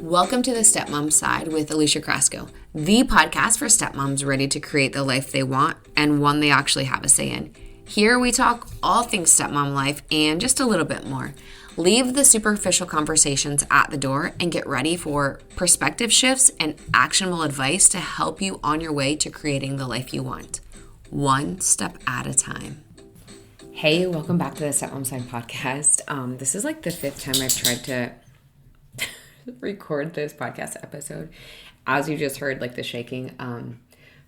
Welcome to the Stepmom Side with Alicia, the podcast for stepmoms ready to create the life they want and one they actually have a say in. Here we talk all things stepmom life and just a little bit more. Leave the superficial conversations at the door and get ready for perspective shifts and actionable advice to help you on your way to creating the life you want, one step at a time. Hey, welcome back to the Stepmom Side Podcast. This is like the fifth time I've tried to record this podcast episode. As you just heard, like the shaking.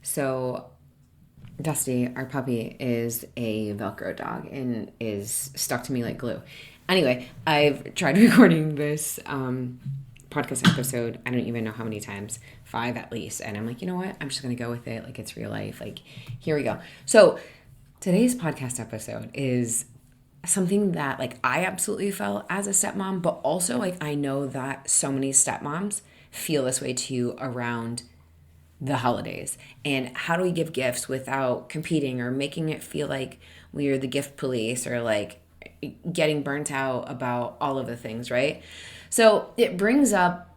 So Dusty, our puppy, is a Velcro dog and is stuck to me like glue. Anyway, I've tried recording this podcast episode, I don't even know how many times, 5 at least. And I'm like, you know what? I'm just going to go with it. Like, it's real life. Like, here we go. So today's podcast episode is something that like I absolutely felt as a stepmom, but also like I know that so many stepmoms feel this way too around the holidays. And how do we give gifts without competing or making it feel like we are the gift police or like getting burnt out about all of the things, right? So it brings up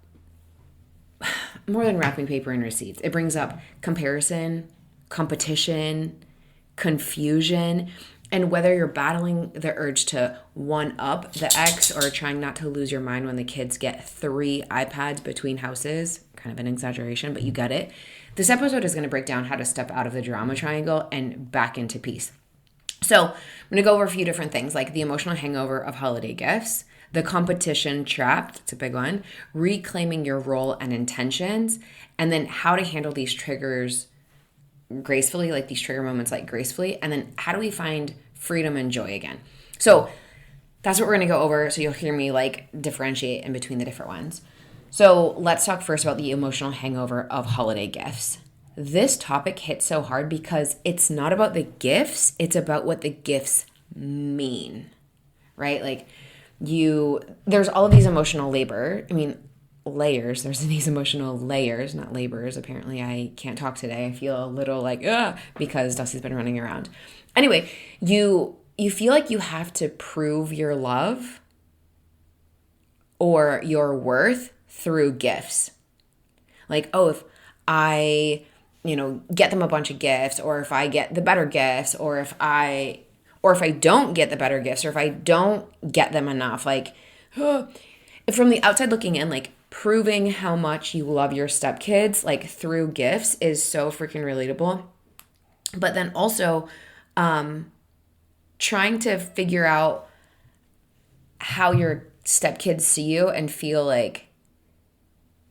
more than wrapping paper and receipts. It brings up comparison, competition, confusion, and whether you're battling the urge to one up the ex or trying not to lose your mind when the kids get 3 iPads between houses, kind of an exaggeration, but you get it. This episode is going to break down how to step out of the drama triangle and back into peace. So I'm going to go over a few different things like the emotional hangover of holiday gifts, the competition trap, it's a big one, reclaiming your role and intentions, and then how to handle these triggers gracefully, like these trigger moments like gracefully, and then how do we find freedom and joy again? So that's what we're going to go over, so you'll hear me like differentiate in between the different ones. So let's talk first about the emotional hangover of holiday gifts. This topic hits so hard because it's not about the gifts, it's about what the gifts mean, right? Like there's all of these emotional layers. There's these emotional layers, not labors. Apparently I can't talk today. I feel a little like, because Dusty's been running around. Anyway, you feel like you have to prove your love or your worth through gifts. Like, if I, get them a bunch of gifts, or if I get the better gifts, or if I don't get the better gifts, or if I don't get them enough, like, from the outside looking in, like, proving how much you love your stepkids, like, through gifts is so freaking relatable. But then also, trying to figure out how your stepkids see you and feel like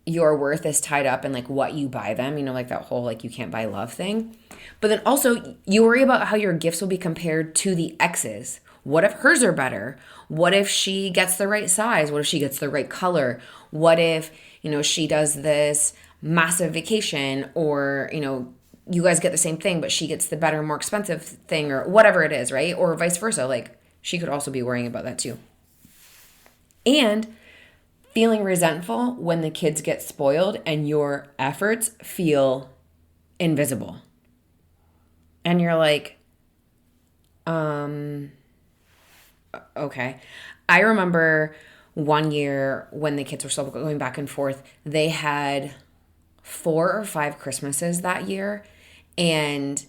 your worth is tied up in like what you buy them, like that whole like you can't buy love thing. But then also you worry about how your gifts will be compared to the ex's. What if hers are better? What if she gets the right size? What if she gets the right color? What if, she does this massive vacation, or, you guys get the same thing, but she gets the better, more expensive thing, or whatever it is, right? Or vice versa. Like, she could also be worrying about that too. And feeling resentful when the kids get spoiled and your efforts feel invisible. And you're like, okay. I remember one year when the kids were still going back and forth, they had 4 or 5 Christmases that year. And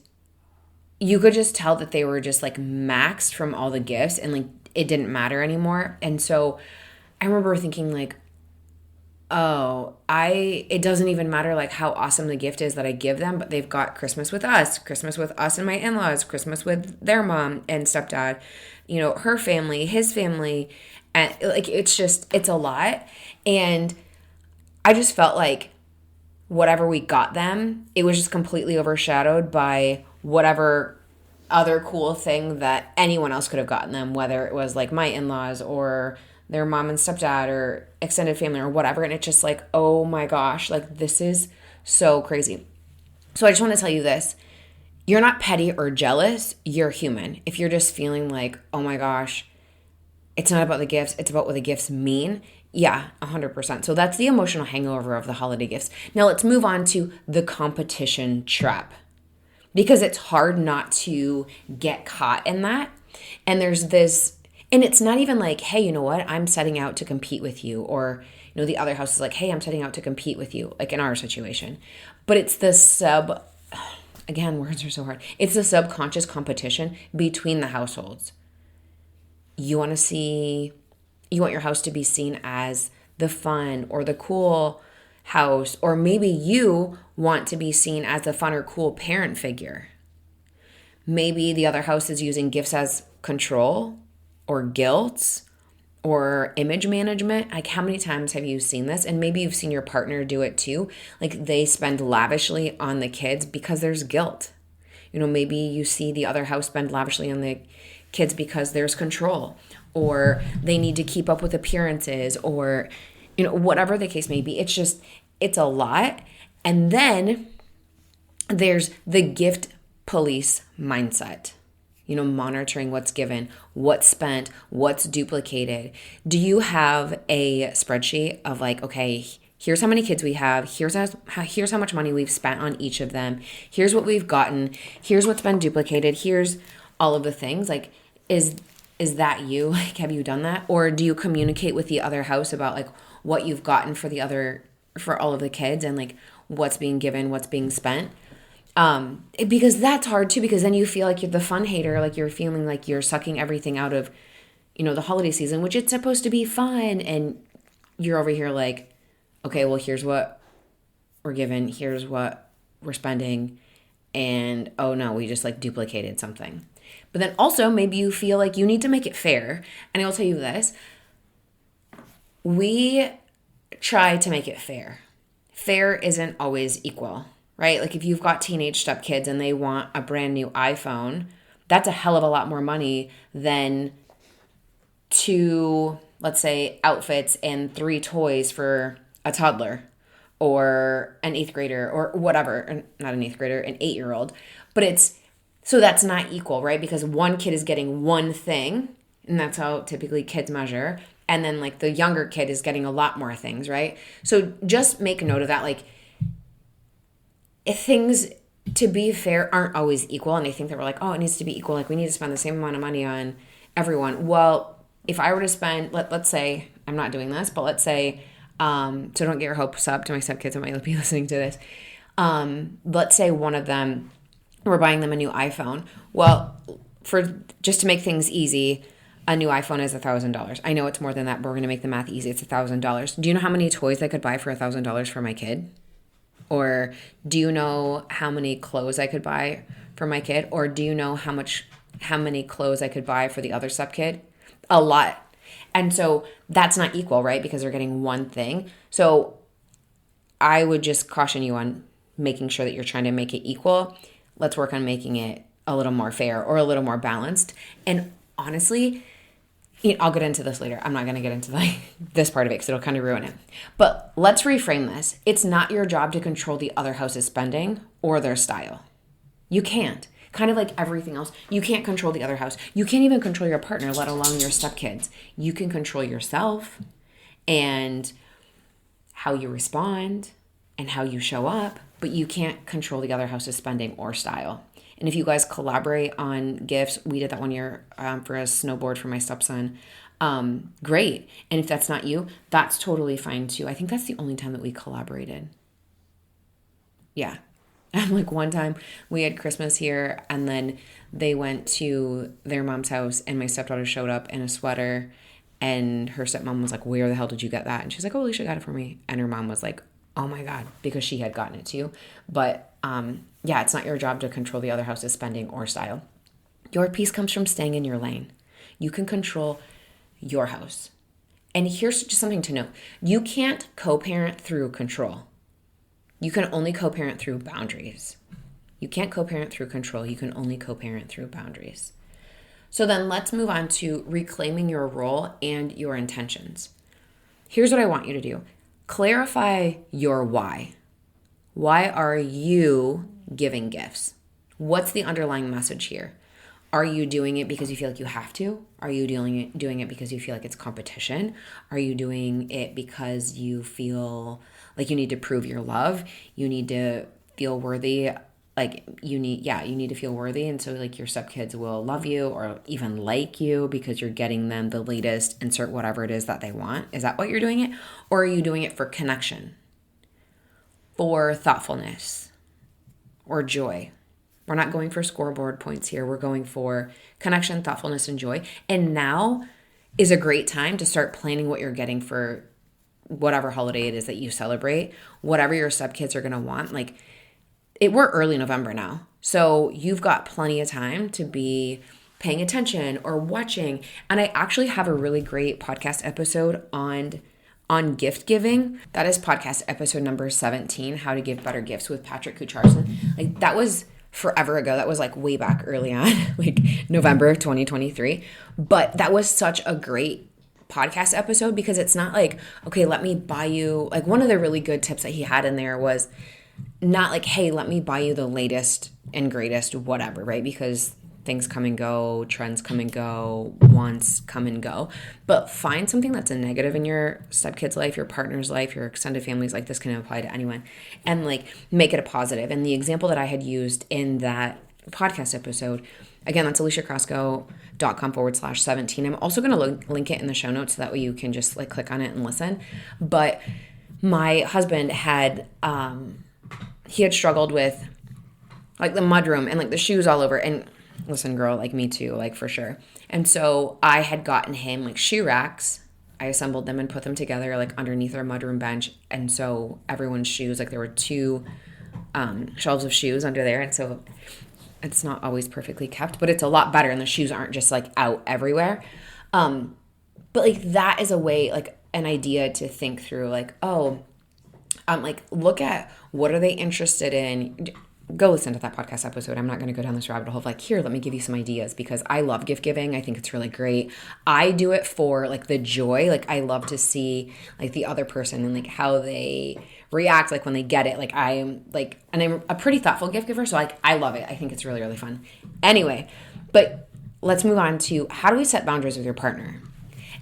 you could just tell that they were just like maxed from all the gifts and like it didn't matter anymore. And so I remember thinking like, it doesn't even matter like how awesome the gift is that I give them, but they've got Christmas with us and my in-laws, Christmas with their mom and stepdad, her family, his family. And like, it's a lot. And I just felt like whatever we got them, it was just completely overshadowed by whatever other cool thing that anyone else could have gotten them, whether it was like my in-laws or their mom and stepdad or extended family or whatever. And it's just like, oh my gosh, like this is so crazy. So I just want to tell you this. You're not petty or jealous. You're human. If you're just feeling like, oh my gosh, it's not about the gifts, it's about what the gifts mean. Yeah, 100%. So that's the emotional hangover of the holiday gifts. Now let's move on to the competition trap, because it's hard not to get caught in that. And there's this And it's not even like, hey, you know what? I'm setting out to compete with you. Or, the other house is like, hey, I'm setting out to compete with you, like in our situation. But it's the again, words are so hard. It's the subconscious competition between the households. You want your house to be seen as the fun or the cool house, or maybe you want to be seen as the fun or cool parent figure. Maybe the other house is using gifts as control or guilt or image management. Like, how many times have you seen this? And maybe you've seen your partner do it too. Like, they spend lavishly on the kids because there's guilt. Maybe you see the other house spend lavishly on the kids because there's control, or they need to keep up with appearances, or, whatever the case may be. It's a lot. And then there's the gift police mindset. Monitoring what's given, what's spent, what's duplicated. Do you have a spreadsheet of like, okay, here's how many kids we have, here's how much money we've spent on each of them, here's what we've gotten, here's what's been duplicated, here's all of the things. Like, is that you? Like, have you done that? Or do you communicate with the other house about like what you've gotten for all of the kids, and like what's being given, what's being spent? Because that's hard too, because then you feel like you're the fun hater, like you're feeling like you're sucking everything out of, the holiday season, which it's supposed to be fun. And you're over here like, okay, well, here's what we're given, here's what we're spending. And oh no, we just like duplicated something. But then also maybe you feel like you need to make it fair. And I will tell you this, we try to make it fair. Fair isn't always equal. Right? Like, if you've got teenage stepkids and they want a brand new iPhone, that's a hell of a lot more money than 2, let's say, outfits and 3 toys for a toddler or an 8th grader or whatever. Not an 8th grader, an 8-year-old. But so that's not equal, right? Because one kid is getting one thing, and that's how typically kids measure. And then like the younger kid is getting a lot more things, right? So just make a note of that. Like, things, to be fair, aren't always equal, and they think that we're like, oh, it needs to be equal, like we need to spend the same amount of money on everyone. Well, if I were to spend, let's say, I'm not doing this, but let's say, so don't get your hopes up to my stepkids that might be listening to this. Let's say one of them, we're buying them a new iPhone. Well, just to make things easy, a new iPhone is $1,000. I know it's more than that, but we're going to make the math easy. It's $1,000. Do you know how many toys I could buy for $1,000 for my kid? Or do you know how many clothes I could buy for my kid? Or do you know how many clothes I could buy for the other step kid? A lot. And so that's not equal, right? Because they're getting one thing. So I would just caution you on making sure that you're trying to make it equal. Let's work on making it a little more fair or a little more balanced. And honestly, I'll get into this later. I'm not going to get into this part of it because it'll kind of ruin it. But let's reframe this. It's not your job to control the other house's spending or their style. You can't. Kind of like everything else. You can't control the other house. You can't even control your partner, let alone your stepkids. You can control yourself and how you respond and how you show up, but you can't control the other house's spending or style. And if you guys collaborate on gifts, we did that one year for a snowboard for my stepson. Great. And if that's not you, that's totally fine too. I think that's the only time that we collaborated. Yeah. And like one time we had Christmas here and then they went to their mom's house and my stepdaughter showed up in a sweater and her stepmom was like, where the hell did you get that? And she's like, oh, Alicia got it for me. And her mom was like, oh my God, because she had gotten it too. But yeah, it's not your job to control the other house's spending or style. Your peace comes from staying in your lane. You can control your house. And here's just something to note. You can't co-parent through control. You can only co-parent through boundaries. You can't co-parent through control. You can only co-parent through boundaries. So then let's move on to reclaiming your role and your intentions. Here's what I want you to do. Clarify your why. Why are you giving gifts? What's the underlying message here? Are you doing it because you feel like you have to? Are you doing it because you feel like it's competition? Are you doing it because you feel like you need to prove your love? You need to feel worthy like you need to feel worthy. And so like your stepkids will love you or even like you because you're getting them the latest, insert whatever it is that they want. Is that what you're doing it? Or are you doing it for connection, for thoughtfulness, or joy? We're not going for scoreboard points here. We're going for connection, thoughtfulness, and joy. And now is a great time to start planning what you're getting for whatever holiday it is that you celebrate, whatever your stepkids are going to want. Like we're early November now. So you've got plenty of time to be paying attention or watching. And I actually have a really great podcast episode on gift giving. That is podcast episode number 17, How to Give Better Gifts with Patrick Kucharson. Like that was forever ago. That was like way back early on, like November 2023. But that was such a great podcast episode because it's not like, okay, let me buy you, like one of the really good tips that he had in there was not like, hey, let me buy you the latest and greatest whatever, right? Because things come and go, trends come and go, wants come and go. But find something that's a negative in your stepkid's life, your partner's life, your extended family's life. This can apply to anyone. And like make it a positive. And the example that I had used in that podcast episode, again, that's aliciacrosco.com/17. I'm also going to link it in the show notes so that way you can just like click on it and listen. But my husband had, he had struggled with like the mudroom and like the shoes all over. And listen, girl, like me too, like for sure. And so I had gotten him like shoe racks. I assembled them and put them together like underneath our mudroom bench. And so everyone's shoes, like there were 2 shelves of shoes under there. And so it's not always perfectly kept, but it's a lot better. And the shoes aren't just like out everywhere. But like that is a way, like an idea to think through like, like look at what are they interested in. Go listen to that podcast episode. I'm not going to go down this rabbit hole of like, here, let me give you some ideas because I love gift giving. I think it's really great. I do it for like the joy. Like I love to see like the other person and like how they react like when they get it. Like I'm like, and I'm a pretty thoughtful gift giver. So like I love it. I think it's really, really fun. Anyway, but let's move on to how do we set boundaries with your partner?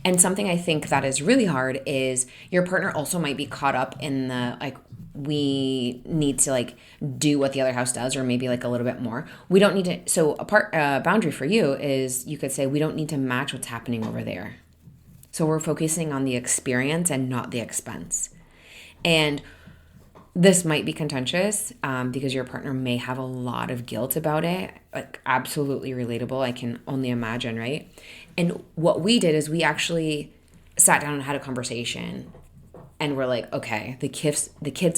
And something I think that is really hard is your partner also might be caught up in the like, we need to like do what the other house does or maybe like a little bit more. We don't need to. So a boundary for you is you could say we don't need to match what's happening over there. So we're focusing on the experience and not the expense. And this might be contentious because your partner may have a lot of guilt about it. Like absolutely relatable. I can only imagine, right? And what we did is we actually sat down and had a conversation. And we're like, okay, the kids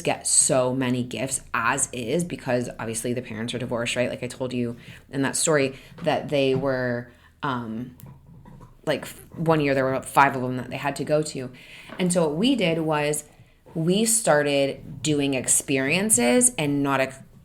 get so many gifts as is because obviously the parents are divorced, right? Like I told you in that story that they were, like one year there were 5 of them that they had to go to. And so what we did was we started doing experiences and not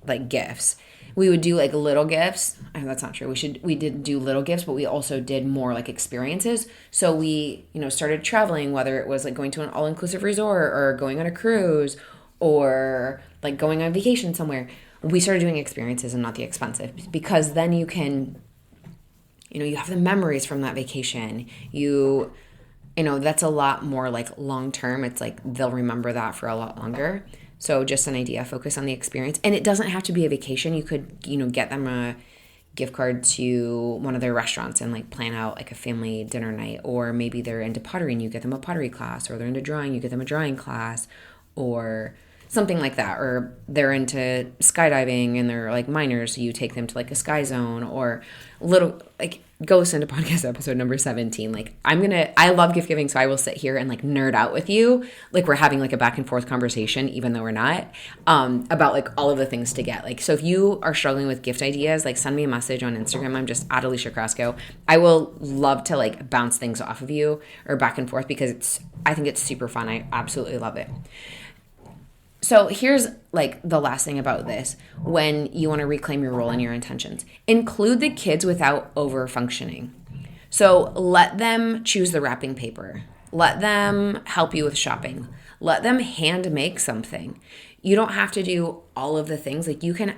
like gifts. We would do like little gifts. That's not true. We did do little gifts, but we also did more like experiences. So we, started traveling, whether it was like going to an all-inclusive resort or going on a cruise or like going on vacation somewhere. We started doing experiences and not the expensive because then you can, you have the memories from that vacation. That's a lot more like long-term. It's like they'll remember that for a lot longer. So just an idea, focus on the experience. And it doesn't have to be a vacation. You could, get them a gift card to one of their restaurants and like plan out like a family dinner night. Or maybe they're into pottery and you get them a pottery class. Or they're into drawing, you get them a drawing class. Or something like that. Or they're into skydiving and they're like minors, so you take them to like a sky zone or little like go listen to podcast episode number 17. Like I love gift giving, so I will sit here and like nerd out with you. Like we're having like a back and forth conversation, even though we're not, about like all of the things to get. Like, so if you are struggling with gift ideas, like send me a message on Instagram. I'm just at Alicia Crosco. I will love to like bounce things off of you or back and forth because I think it's super fun. I absolutely love it. So here's like the last thing about this when you want to reclaim your role and your intentions. Include the kids without over functioning. So let them choose the wrapping paper. Let them help you with shopping. Let them hand make something. You don't have to do all of the things. Like you can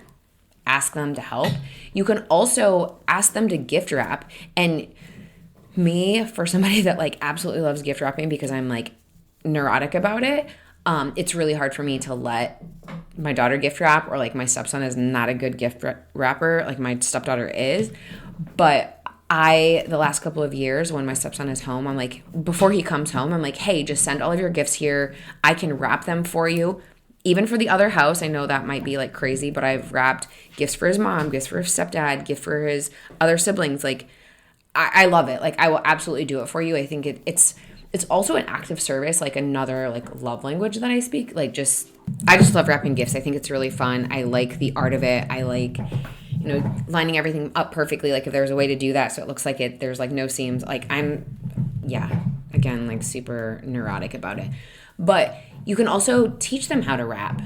ask them to help. You can also ask them to gift wrap. And me, for somebody that like absolutely loves gift wrapping because I'm like neurotic about it, it's really hard for me to let my daughter gift wrap, or like my stepson is not a good gift wrapper, like my stepdaughter is. But the last couple of years when my stepson is home, I'm like, before he comes home, I'm like, hey, just send all of your gifts here. I can wrap them for you. Even for the other house, I know that might be like crazy, but I've wrapped gifts for his mom, gifts for his stepdad, gift for his other siblings. Like, I love it. Like, I will absolutely do it for you. I think it's also an act of service, like another like love language that I speak. Like, I just love wrapping gifts. I think it's really fun. I like the art of it. I like, lining everything up perfectly. Like, if there's a way to do that so it looks like there's like no seams. Like, again, like super neurotic about it. But you can also teach them how to wrap.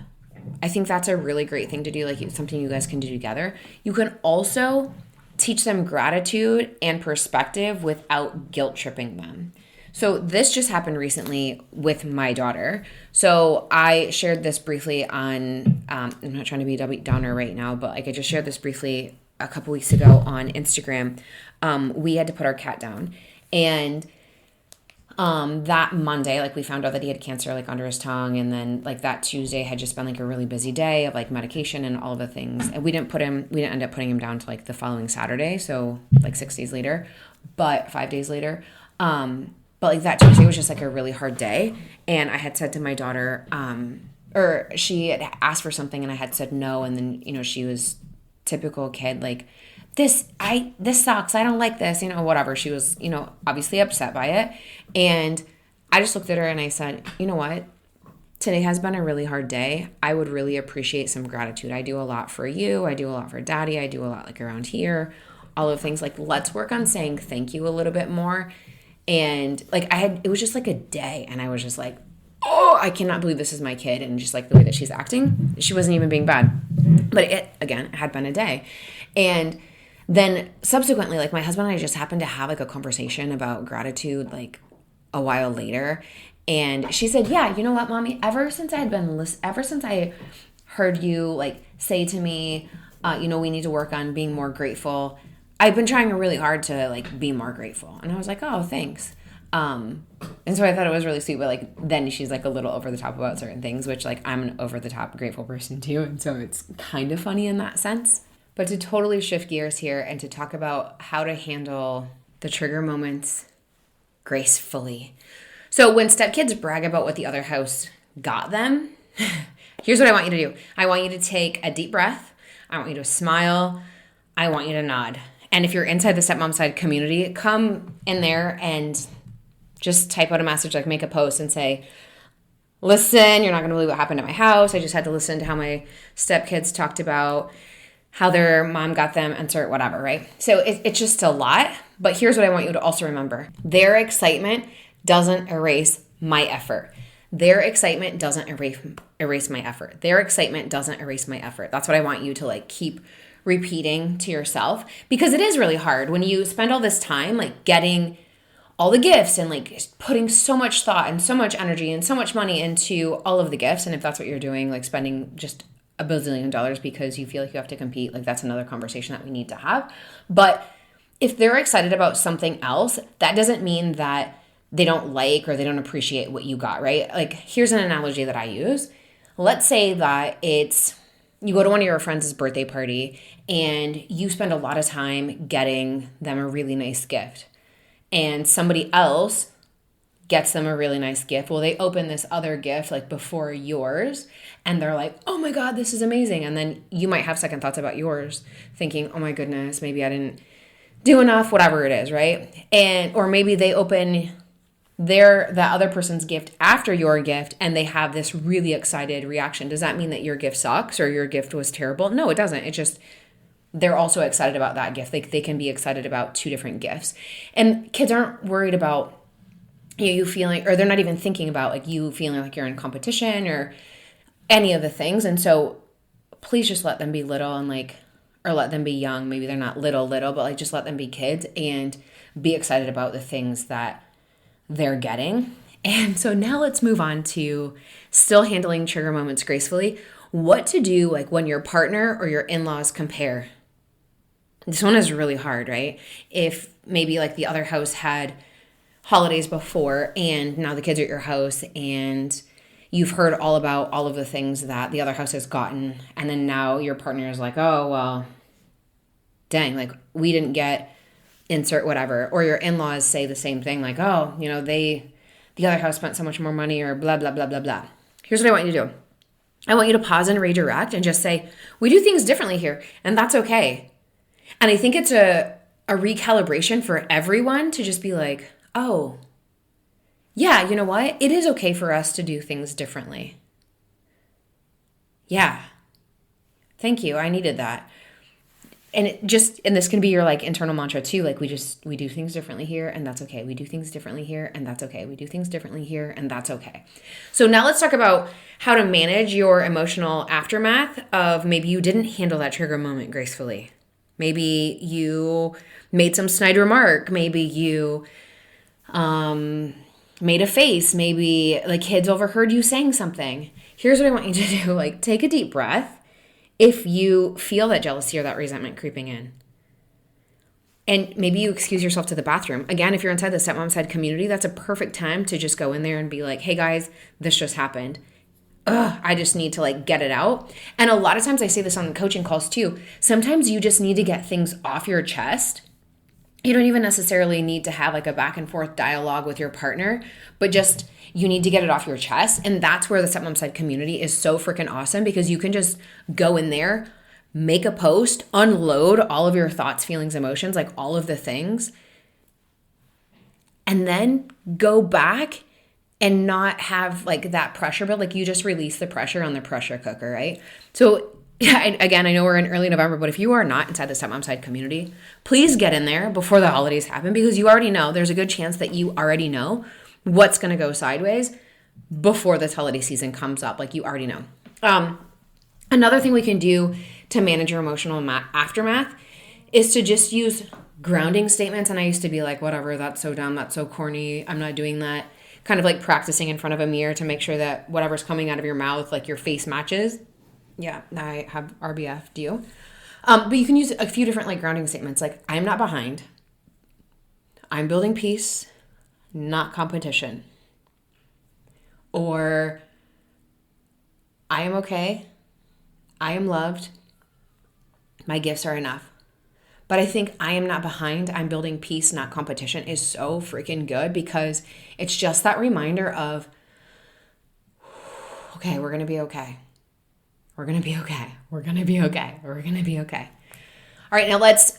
I think that's a really great thing to do. Like, it's something you guys can do together. You can also teach them gratitude and perspective without guilt tripping them. So this just happened recently with my daughter. So I shared this briefly on, I'm not trying to be a Debbie Downer right now, but like I just shared this briefly a couple weeks ago on Instagram. We had to put our cat down. And that Monday, like we found out that he had cancer like under his tongue. And then like that Tuesday had just been like a really busy day of like medication and all the things. And we didn't end up putting him down to like the following Saturday. So like 5 days later. But like that Tuesday was just like a really hard day. And I had said to my daughter, or she had asked for something and I had said no. And then, she was typical kid, like, this sucks. I don't like this, whatever. She was, obviously upset by it. And I just looked at her and I said, you know what? Today has been a really hard day. I would really appreciate some gratitude. I do a lot for you. I do a lot for Daddy. I do a lot like around here, all of things. Like, let's work on saying thank you a little bit more. And like it was just like a day and I was just like, oh, I cannot believe this is my kid. And just like the way that she's acting, she wasn't even being bad. But it had been a day. And then subsequently, like my husband and I just happened to have like a conversation about gratitude like a while later. And she said, yeah, you know what, Mommy, ever since I heard you like say to me, we need to work on being more grateful, I've been trying really hard to like be more grateful. And I was like, oh, thanks. And so I thought it was really sweet, but like then she's like a little over the top about certain things, which like I'm an over the top grateful person too. And so it's kind of funny in that sense. But to totally shift gears here and to talk about how to handle the trigger moments gracefully. So when stepkids brag about what the other house got them, here's what I want you to do. I want you to take a deep breath. I want you to smile. I want you to nod. And if you're inside the Stepmom Side community, come in there and just type out a message, like make a post and say, listen, you're not going to believe what happened at my house. I just had to listen to how my stepkids talked about how their mom got them, insert whatever, right? So it's just a lot. But here's what I want you to also remember. Their excitement doesn't erase my effort. Their excitement doesn't erase my effort. Their excitement doesn't erase my effort. That's what I want you to like keep repeating to yourself, because it is really hard when you spend all this time like getting all the gifts and like putting so much thought and so much energy and so much money into all of the gifts. And if that's what you're doing, like spending just $1 bazillion because you feel like you have to compete, like that's another conversation that we need to have. But if they're excited about something else, that doesn't mean that they don't like or they don't appreciate what you got, right? Like here's an analogy that I use. Let's say that you go to one of your friends' birthday party and you spend a lot of time getting them a really nice gift. And somebody else gets them a really nice gift. Well, they open this other gift like before yours and they're like, oh my God, this is amazing. And then you might have second thoughts about yours thinking, oh my goodness, maybe I didn't do enough, whatever it is, right? Or maybe they open that other person's gift after your gift and they have this really excited reaction. Does that mean that your gift sucks or your gift was terrible? No, it doesn't. It just, they're also excited about that gift. They can be excited about two different gifts. And kids aren't worried about you feeling, or they're not even thinking about like you feeling like you're in competition or any of the things. And so please just let them be little and like, or let them be young. Maybe they're not little, but like just let them be kids and be excited about the things that they're getting. And so now let's move on to still handling trigger moments gracefully. What to do like when your partner or your in-laws compare. This one is really hard, right? If maybe like the other house had holidays before and now the kids are at your house and you've heard all about all of the things that the other house has gotten. And then now your partner is like, oh, well, dang, like we didn't get insert whatever. Or your in-laws say the same thing, like, oh, you know, the other house spent so much more money, or blah, blah, blah, blah, blah. Here's what I want you to do. I want you to pause and redirect and just say, we do things differently here, and that's okay. And I think it's a recalibration for everyone to just be like, oh, yeah, you know what? It is okay for us to do things differently. Yeah. Thank you. I needed that. And this can be your like internal mantra too. Like we do things differently here, and that's okay. We do things differently here, and that's okay. We do things differently here, and that's okay. So now let's talk about how to manage your emotional aftermath of maybe you didn't handle that trigger moment gracefully. Maybe you made some snide remark. Maybe you made a face. Maybe like kids overheard you saying something. Here's what I want you to do. Like take a deep breath. If you feel that jealousy or that resentment creeping in. And maybe you excuse yourself to the bathroom. Again, if you're inside the Stepmom Side community, that's a perfect time to just go in there and be like, hey guys, this just happened. I just need to like get it out. And a lot of times I say this on the coaching calls too. Sometimes you just need to get things off your chest. You don't even necessarily need to have like a back and forth dialogue with your partner, but just you need to get it off your chest. And that's where the Stepmom Side community is so freaking awesome, because you can just go in there, make a post, unload all of your thoughts, feelings, emotions, like all of the things, and then go back and not have like that pressure, but like you just release the pressure on the pressure cooker, right? So again, I know we're in early November, but if you are not inside the Stepmom Side community, please get in there before the holidays happen, because you already know, there's a good chance that you already know what's going to go sideways before this holiday season comes up. Like you already know. Another thing we can do to manage your emotional aftermath is to just use grounding statements. And I used to be like, whatever, that's so dumb. That's so corny. I'm not doing that. Kind of like practicing in front of a mirror to make sure that whatever's coming out of your mouth, like your face matches. Yeah, I have RBF. Do you? But you can use a few different like grounding statements. Like, I'm not behind. I'm building peace, not competition. Or I am okay. I am loved. My gifts are enough. But I think I am not behind. I'm building peace, not competition is so freaking good, because it's just that reminder of, okay, we're going to be okay. We're going to be okay. We're going to be okay. We're going to be okay. All right, now let's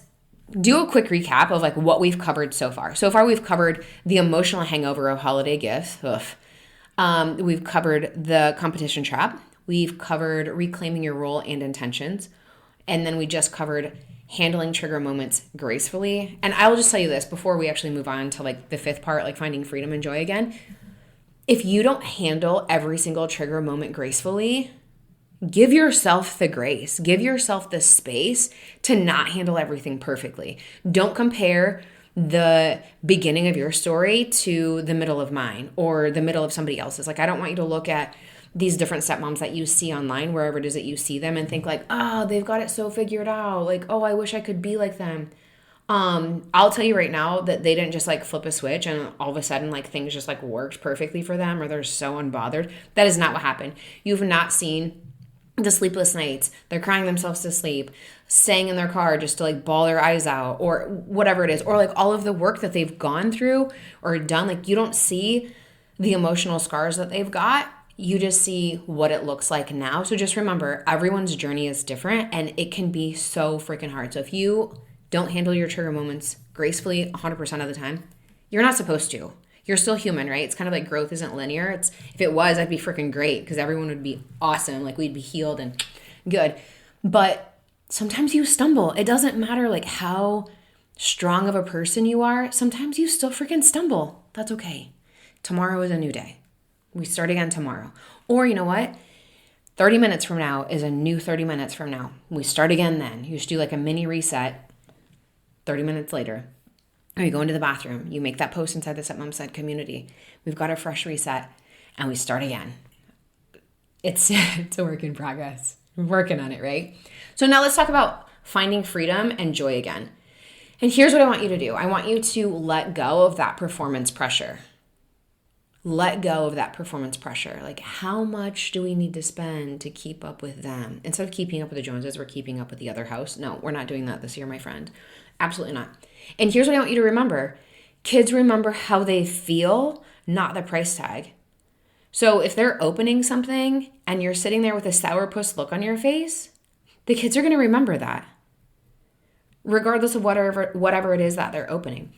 do a quick recap of like what we've covered so far. So far, we've covered the emotional hangover of holiday gifts. We've covered the competition trap. We've covered reclaiming your role and intentions. And then we just covered handling trigger moments gracefully. And I will just tell you this before we actually move on to like the fifth part, like finding freedom and joy again. If you don't handle every single trigger moment gracefully, give yourself the grace, give yourself the space to not handle everything perfectly. Don't compare the beginning of your story to the middle of mine or the middle of somebody else's. Like, I don't want you to look at these different stepmoms that you see online, wherever it is that you see them, and think like, oh, they've got it so figured out. Like, oh, I wish I could be like them. I'll tell you right now that they didn't just like flip a switch and all of a sudden like things just like worked perfectly for them, or they're so unbothered. That is not what happened. You've not seen the sleepless nights, they're crying themselves to sleep, staying in their car just to like bawl their eyes out, or whatever it is, or like all of the work that they've gone through or done. Like, you don't see the emotional scars that they've got. You just see what it looks like now. So just remember, everyone's journey is different, and it can be so freaking hard. So if you don't handle your trigger moments gracefully 100% of the time, you're not supposed to. You're still human, right? It's kind of like growth isn't linear. If it was, I'd be freaking great, because everyone would be awesome. Like, we'd be healed and good. But sometimes you stumble. It doesn't matter like how strong of a person you are. Sometimes you still freaking stumble. That's okay. Tomorrow is a new day. We start again tomorrow. Or you know what? 30 minutes from now is a new 30 minutes from now. We start again then. You just do like a mini reset 30 minutes later. Or you go into the bathroom. You make that post inside the Stepmom Side community. We've got a fresh reset and we start again. It's a work in progress. We're working on it, right? So now let's talk about finding freedom and joy again. And here's what I want you to do. I want you to let go of that performance pressure. let go of that performance pressure. Like, how much do we need to spend to keep up with them? Instead of keeping up with the Joneses, we're keeping up with the other house. No, we're not doing that this year, my friend. Absolutely not. And here's what I want you to remember. Kids remember how they feel, not the price tag. So if they're opening something and you're sitting there with a sourpuss look on your face, the kids are going to remember that, regardless of whatever it is that they're opening.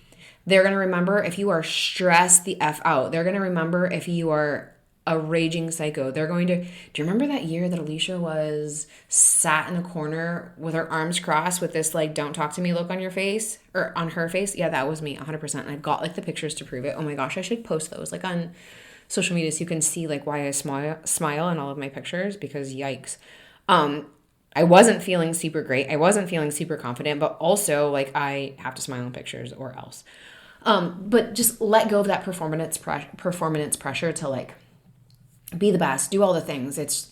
They're going to remember if you are stressed the F out. They're going to remember if you are a raging psycho. They're going to, do you remember that year that Alicia was sat in the corner with her arms crossed with this like, don't talk to me look on your face or on her face? Yeah, that was me 100%. And I've got like the pictures to prove it. Oh my gosh, I should post those like on social media so you can see like why I smile in all of my pictures, because yikes. I wasn't feeling super great. I wasn't feeling super confident, but also like I have to smile in pictures or else. But just let go of that performance pressure to like be the best, do all the things. It's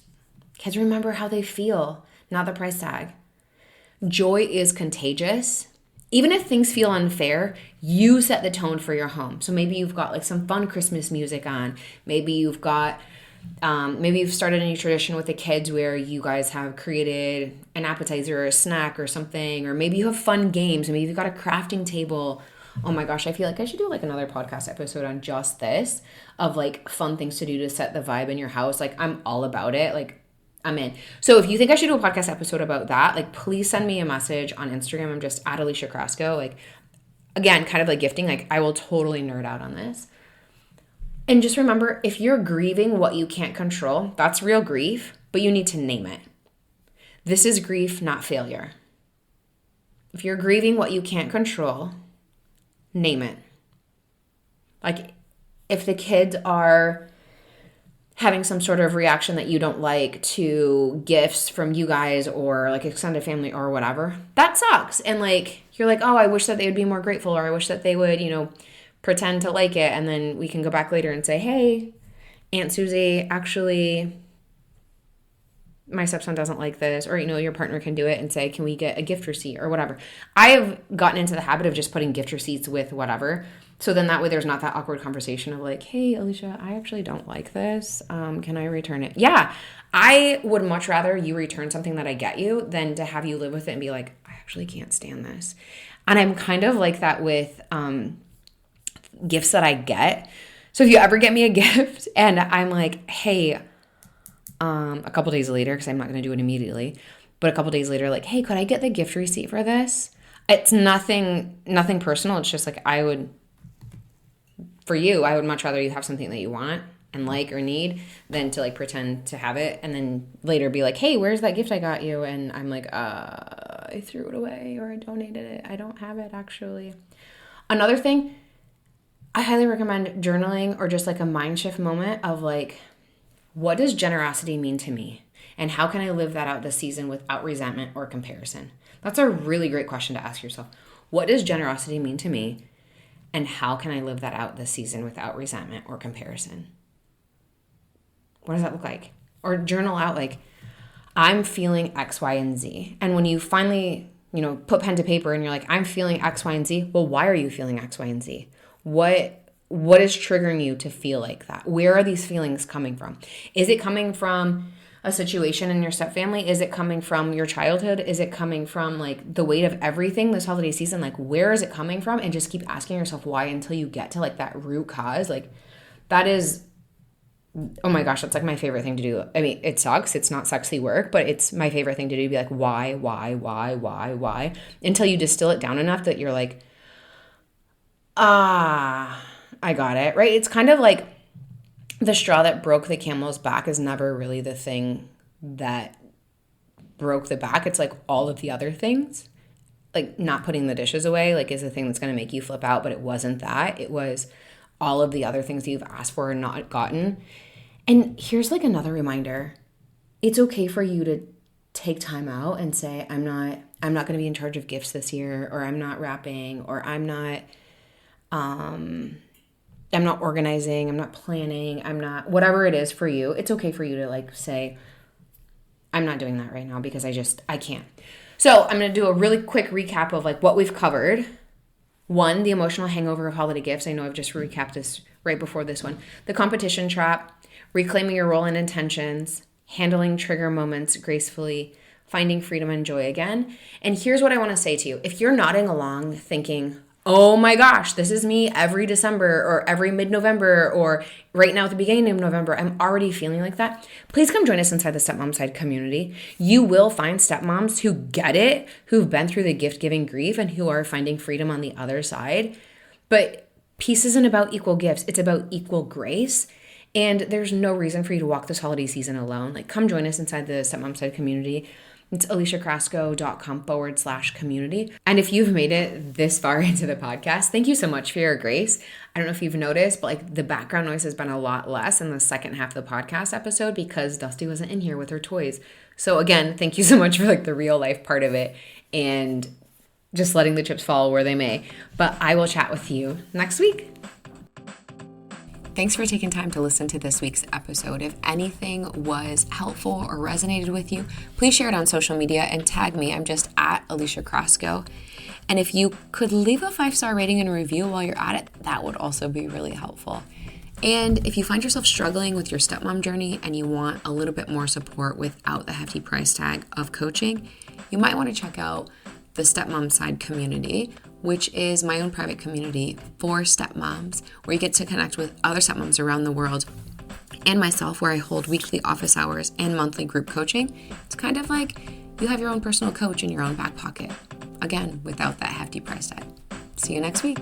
kids remember how they feel, not the price tag. Joy is contagious. Even if things feel unfair, you set the tone for your home. So maybe you've got like some fun Christmas music on. Maybe you've got maybe you've started a new tradition with the kids where you guys have created an appetizer or a snack or something, or maybe you have fun games. Maybe you've got a crafting table. Oh my gosh, I feel like I should do like another podcast episode on just this, of like fun things to do to set the vibe in your house. Like I'm all about it. Like I'm in. So if you think I should do a podcast episode about that, like please send me a message on Instagram. I'm just at Alicia Crasco. Like again, kind of like gifting. Like I will totally nerd out on this. And just remember, if you're grieving what you can't control, that's real grief, but you need to name it. This is grief, not failure. If you're grieving what you can't control, name it. Like if the kids are having some sort of reaction that you don't like to gifts from you guys or like extended family or whatever, that sucks. And like, you're like, oh, I wish that they would be more grateful, or I wish that they would, pretend to like it. And then we can go back later and say, hey, Aunt Susie, actually, my stepson doesn't like this. Or, your partner can do it and say, can we get a gift receipt or whatever. I have gotten into the habit of just putting gift receipts with whatever. So then that way there's not that awkward conversation of like, hey, Alicia, I actually don't like this. Can I return it? Yeah, I would much rather you return something that I get you than to have you live with it and be like, I actually can't stand this. And I'm kind of like that with gifts that I get. So if you ever get me a gift and I'm like, hey, a couple days later, because I'm not going to do it immediately, but a couple days later, like, hey, could I get the gift receipt for this? It's nothing personal. It's just like I would much rather you have something that you want and like or need than to like pretend to have it and then later be like, hey, where's that gift I got you? And I'm like, I threw it away or I donated it. I don't have it actually. Another thing, I highly recommend journaling or just like a mind shift moment of like, what does generosity mean to me? And how can I live that out this season without resentment or comparison? That's a really great question to ask yourself. What does generosity mean to me? And how can I live that out this season without resentment or comparison? What does that look like? Or journal out like, I'm feeling X, Y, and Z. And when you finally, put pen to paper and you're like, I'm feeling X, Y, and Z. Well, why are you feeling X, Y, and Z? What is triggering you to feel like that? Where are these feelings coming from? Is it coming from a situation in your stepfamily? Is it coming from your childhood? Is it coming from like the weight of everything this holiday season? Like where is it coming from? And just keep asking yourself why until you get to like that root cause. Like that is, oh my gosh, that's like my favorite thing to do. I mean, it sucks. It's not sexy work, but it's my favorite thing to do to be like, why, until you distill it down enough that you're like, I got it, right? It's kind of like the straw that broke the camel's back is never really the thing that broke the back. It's like all of the other things, like not putting the dishes away, like is the thing that's going to make you flip out, but it wasn't that. It was all of the other things that you've asked for and not gotten. And here's like another reminder. It's okay for you to take time out and say, I'm not going to be in charge of gifts this year, or I'm not wrapping, or I'm not organizing, I'm not planning, I'm not, whatever it is for you, it's okay for you to like say, I'm not doing that right now because I can't. So I'm going to do a really quick recap of like what we've covered. 1, the emotional hangover of holiday gifts. I know I've just recapped this right before this one. The competition trap, reclaiming your role and intentions, handling trigger moments gracefully, finding freedom and joy again. And here's what I want to say to you. If you're nodding along thinking, oh my gosh, this is me every December or every mid-November or right now at the beginning of November, I'm already feeling like that, please come join us inside the Stepmom Side community. You will find stepmoms who get it, who've been through the gift-giving grief and who are finding freedom on the other side. But peace isn't about equal gifts. It's about equal grace. And there's no reason for you to walk this holiday season alone. Like, come join us inside the Stepmom Side community. It's aliciacrasco.com/community. And if you've made it this far into the podcast, thank you so much for your grace. I don't know if you've noticed, but like the background noise has been a lot less in the second half of the podcast episode because Dusty wasn't in here with her toys. So again, thank you so much for like the real life part of it and just letting the chips fall where they may. But I will chat with you next week. Thanks for taking time to listen to this week's episode. If anything was helpful or resonated with you, please share it on social media and tag me. I'm just at Alicia Crasco. And if you could leave a 5-star rating and review while you're at it, that would also be really helpful. And if you find yourself struggling with your stepmom journey and you want a little bit more support without the hefty price tag of coaching, you might want to check out the Stepmom Side community, which is my own private community for stepmoms, where you get to connect with other stepmoms around the world and myself, where I hold weekly office hours and monthly group coaching. It's kind of like you have your own personal coach in your own back pocket. Again, without that hefty price tag. See you next week.